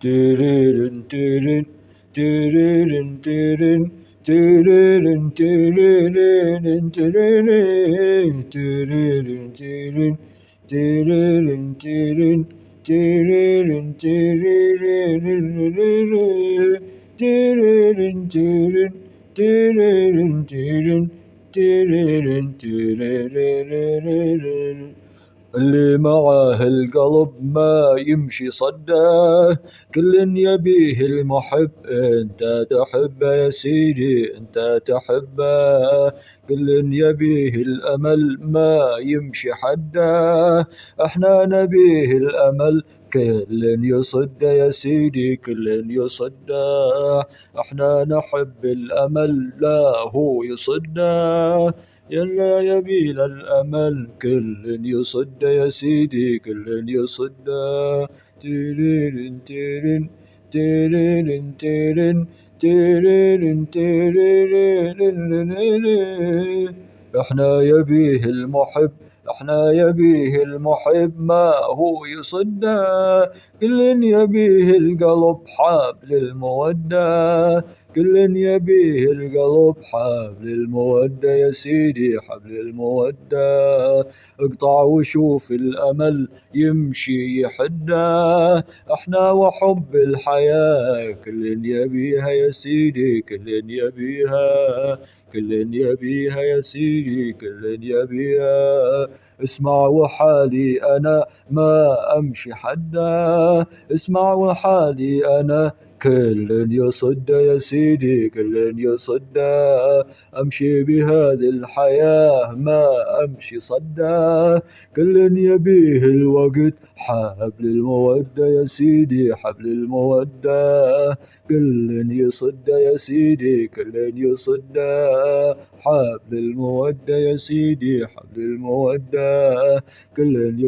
تيرين تيرين تيرين تيرين تيرين تيرين تيرين تيرين تيرين تيرين تيرين تيرين تيرين تيرين تيرين تيرين تيرين اللي معاه القلب ما يمشي صده، كل يبيه المحب انت تحبه يا سيدي انت تحبه، كل يبيه الامل ما يمشي حده، احنا نبيه الامل كل يصده يا سيدي كل يصده، احنا نحب الامل لا هو يصده، يلا يبيل الأمل كل يصد يا سيدي كل يصد. تيرين تيرين تيرين تيرين تيرين تيرين، احنا يبيه المحب احنا يبيه المحب ما هو يصده، كل يبيه القلب حبل المودة، كل يبيه القلب حبل المودة يا سيدي حبل المودة، اقطع وشوف الأمل يمشي يحده، احنا وحب الحياة كل يبيها يا سيدي كل يبيها كل يبيها يا سيدي كل يبيها، اسمع وحالي أنا ما أمشي حده، اسمع وحالي أنا كل يصد يا سيدي كل يصد، أمشي بهذه الحياة ما أمشي صده، كل يبيه الوقت حبل المودة يا سيدي حبل المودة، كل يصد يا سيدي كل يصد، حبل المودة يا سيدي حبل المودة، كل يصد